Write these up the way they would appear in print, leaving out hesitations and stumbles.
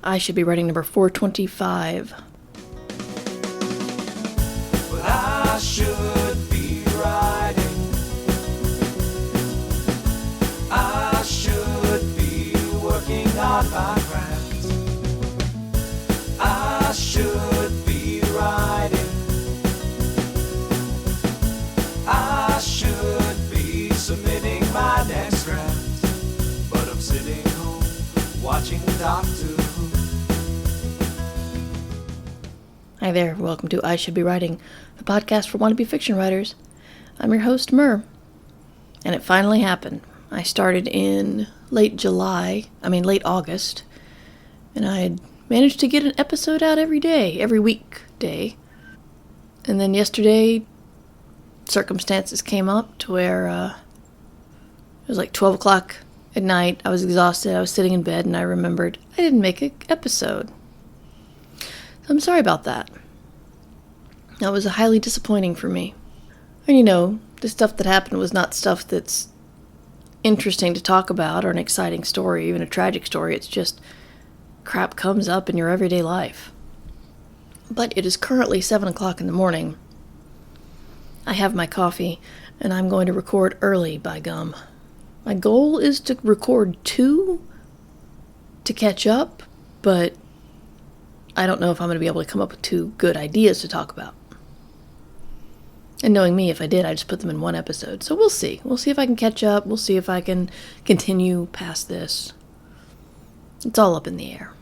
I Should Be Writing number 425. Well, I should be writing. I should be working on my craft. I should be writing. I should be submitting my next draft. But I'm sitting home watching Doctor Who. Hi there, welcome to I Should Be Writing, the podcast for wannabe fiction writers. I'm your host, Mur. And it finally happened. I started in late August, and I had managed to get an episode out every weekday. And then yesterday, circumstances came up to where it was like 12 o'clock at night. I was exhausted. I was sitting in bed, and I remembered I didn't make an episode. So I'm sorry about that. That was highly disappointing for me. And the stuff that happened was not stuff that's interesting to talk about or an exciting story, even a tragic story. It's just crap comes up in your everyday life. But it is currently 7 o'clock in the morning. I have my coffee, and I'm going to record early, by gum. My goal is to record 2 to catch up, but I don't know if I'm going to be able to come up with 2 good ideas to talk about. And knowing me, if I did, I'd just put them in one episode. So we'll see. We'll see if I can catch up. We'll see if I can continue past this. It's all up in the air.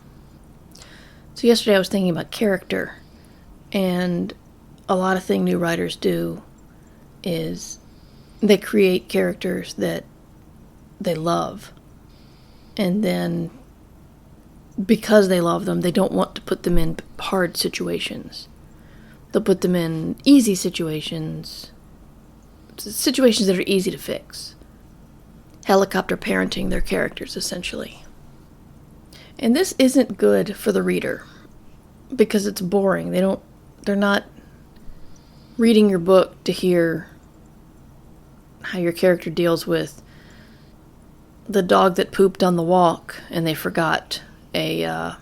So yesterday I was thinking about character, and a lot of thing new writers do is they create characters that they love, and then because they love them, they don't want to put them in hard situations. They'll put them in easy situations that are easy to fix. Helicopter parenting their characters, essentially. And this isn't good for the reader, because it's boring. They're not reading your book to hear how your character deals with the dog that pooped on the walk and they forgot a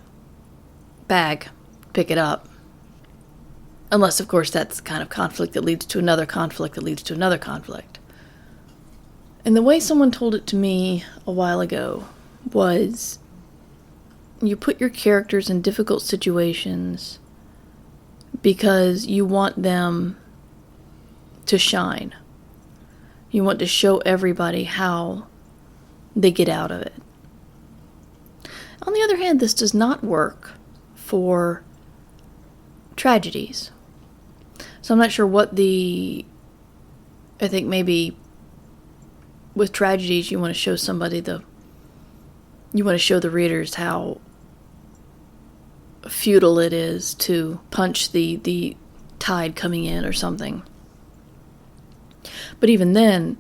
bag, pick it up. Unless, of course, that's the kind of conflict that leads to another conflict that leads to another conflict. And the way someone told it to me a while ago was, you put your characters in difficult situations because you want them to shine. You want to show everybody how they get out of it. On the other hand, this does not work for tragedies. So I'm not sure I think maybe with tragedies you want to show you want to show the readers how futile it is to punch the tide coming in or something. But even then,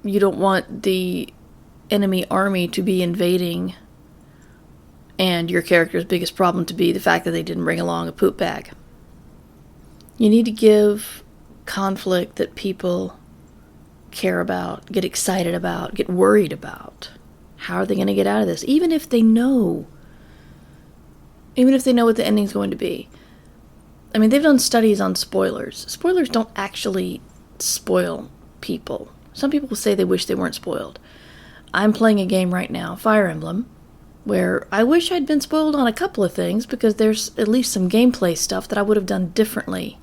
you don't want the enemy army to be invading and your character's biggest problem to be the fact that they didn't bring along a poop bag. You need to give conflict that people care about, get excited about, get worried about. How are they going to get out of this? Even if they know what the ending's going to be. I mean, they've done studies on spoilers. Spoilers don't actually spoil people. Some people say they wish they weren't spoiled. I'm playing a game right now, Fire Emblem, where I wish I'd been spoiled on a couple of things because there's at least some gameplay stuff that I would have done differently.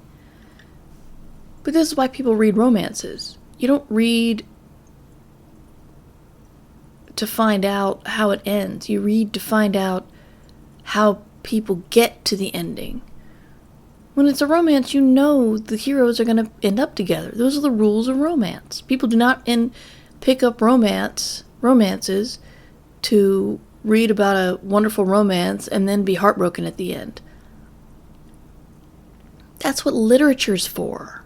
But this is why people read romances. You don't read to find out how it ends. You read to find out how people get to the ending. When it's a romance, you know the heroes are going to end up together. Those are the rules of romance. People do not pick up romances to read about a wonderful romance and then be heartbroken at the end. That's what literature's for.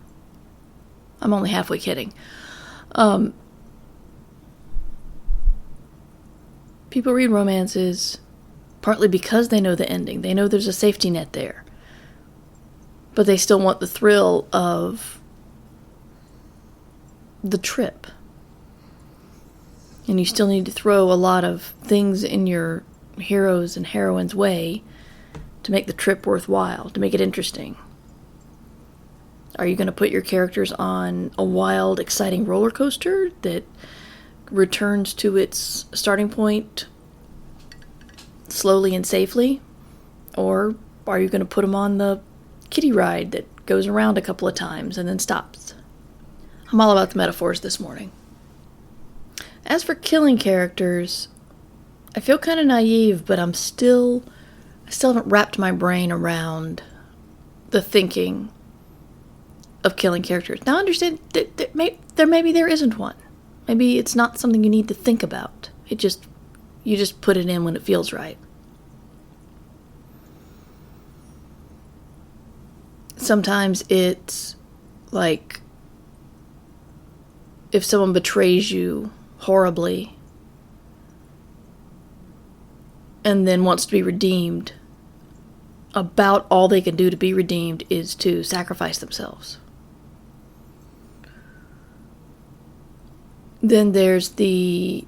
I'm only halfway kidding. People read romances partly because they know the ending. They know there's a safety net there. But they still want the thrill of the trip. And you still need to throw a lot of things in your heroes and heroines' way to make the trip worthwhile, to make it interesting? Are you going to put your characters on a wild, exciting roller coaster that returns to its starting point slowly and safely? Or are you going to put them on the kiddie ride that goes around a couple of times and then stops? I'm all about the metaphors this morning. As for killing characters, I feel kind of naive, but I still haven't wrapped my brain around the thinking of killing characters. Now, I understand that there isn't one. Maybe it's not something you need to think about. You just put it in when it feels right. Sometimes it's like if someone betrays you horribly and then wants to be redeemed, about all they can do to be redeemed is to sacrifice themselves. Then there's the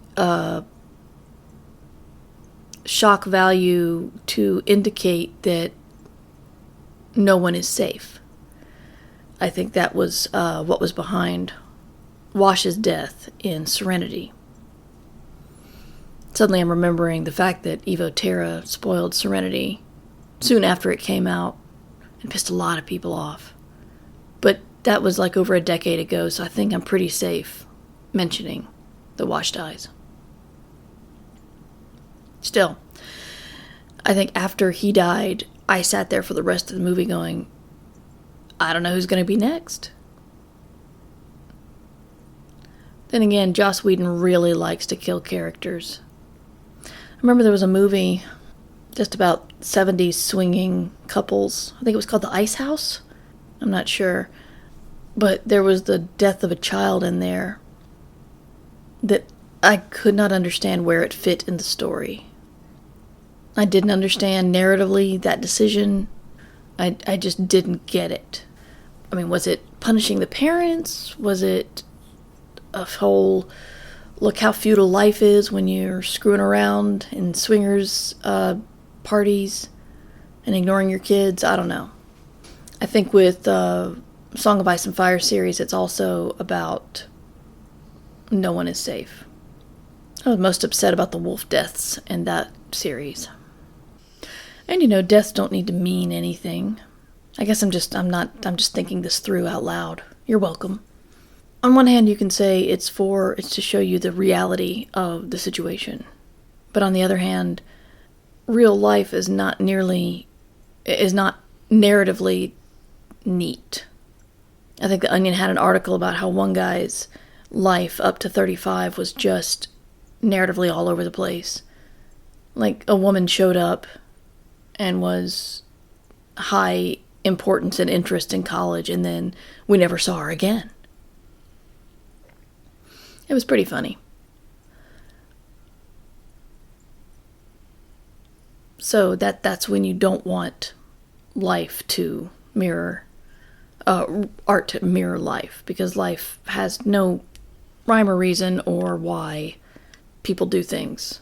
shock value to indicate that no one is safe. I think that was what was behind Wash's death in Serenity. Suddenly I'm remembering the fact that Evo Terra spoiled Serenity soon after it came out and pissed a lot of people off. But that was like over a decade ago, so I think I'm pretty safe mentioning the Wash dies. Still, I think after he died, I sat there for the rest of the movie going, I don't know who's going to be next. Then again, Joss Whedon really likes to kill characters. I remember there was a movie just about 70s swinging couples. I think it was called The Ice House. I'm not sure. But there was the death of a child in there that I could not understand where it fit in the story. I didn't understand narratively that decision. I just didn't get it. I mean, was it punishing the parents? Was it a whole, look how futile life is when you're screwing around in swingers parties and ignoring your kids? I don't know. I think with Song of Ice and Fire series, it's also about no one is safe. I was most upset about the wolf deaths in that series. And deaths don't need to mean anything. I guess I'm just thinking this through out loud. You're welcome. On one hand, you can say it's to show you the reality of the situation. But on the other hand, real life is not narratively neat. I think The Onion had an article about how one guy's life up to 35 was just narratively all over the place. Like, a woman showed up and was high importance and interest in college, and then we never saw her again. It was pretty funny. So that's when you don't want life to mirror, art to mirror life, because life has no rhyme or reason or why people do things.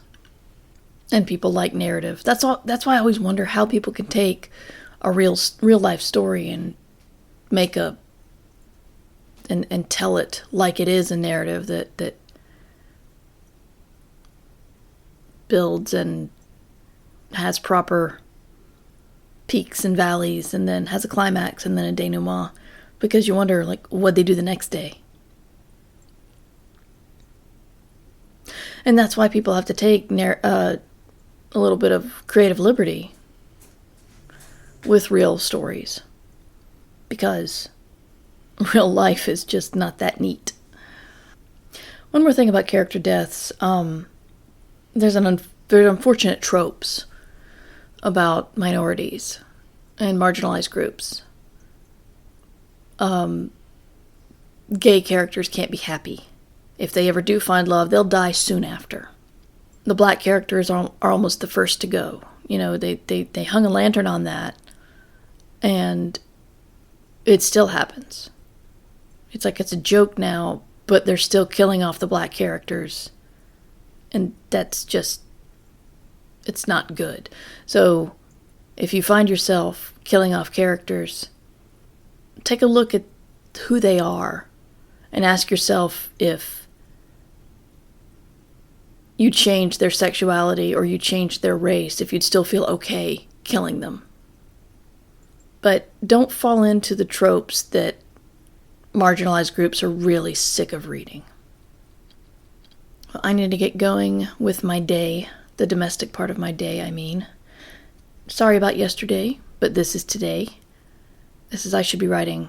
And people like narrative. That's why I always wonder how people can take a real life story and make and tell it like it is a narrative that builds and has proper peaks and valleys and then has a climax and then a denouement, because you wonder, like, what'd they do the next day? And that's why people have to take a little bit of creative liberty with real stories, because real life is just not that neat. One more thing about character deaths. There's unfortunate tropes about minorities and marginalized groups. Gay characters can't be happy. If they ever do find love, they'll die soon after. The black characters are almost the first to go. They hung a lantern on that, and it still happens. It's like it's a joke now, but they're still killing off the black characters. And that's just it's not good. So if you find yourself killing off characters, take a look at who they are and ask yourself if you change their sexuality or you change their race, if you'd still feel okay killing them. But don't fall into the tropes that marginalized groups are really sick of reading. Well, I need to get going with my day, the domestic part of my day, I mean. Sorry about yesterday, but this is today. This is I Should Be Writing.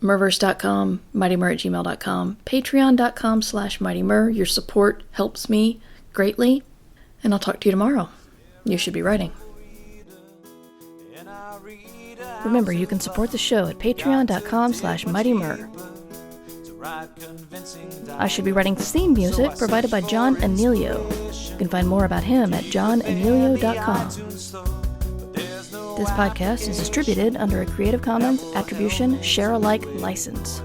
Murverse.com, mightymur@gmail.com, patreon.com/mightymur. Your support helps me greatly, and I'll talk to you tomorrow. You should be writing. Remember, you can support the show at patreon.com/mightymur. I Should Be Writing theme music provided by John Anelio. You can find more about him at johnanelio.com. This podcast is distributed under a Creative Commons Attribution Share-alike license.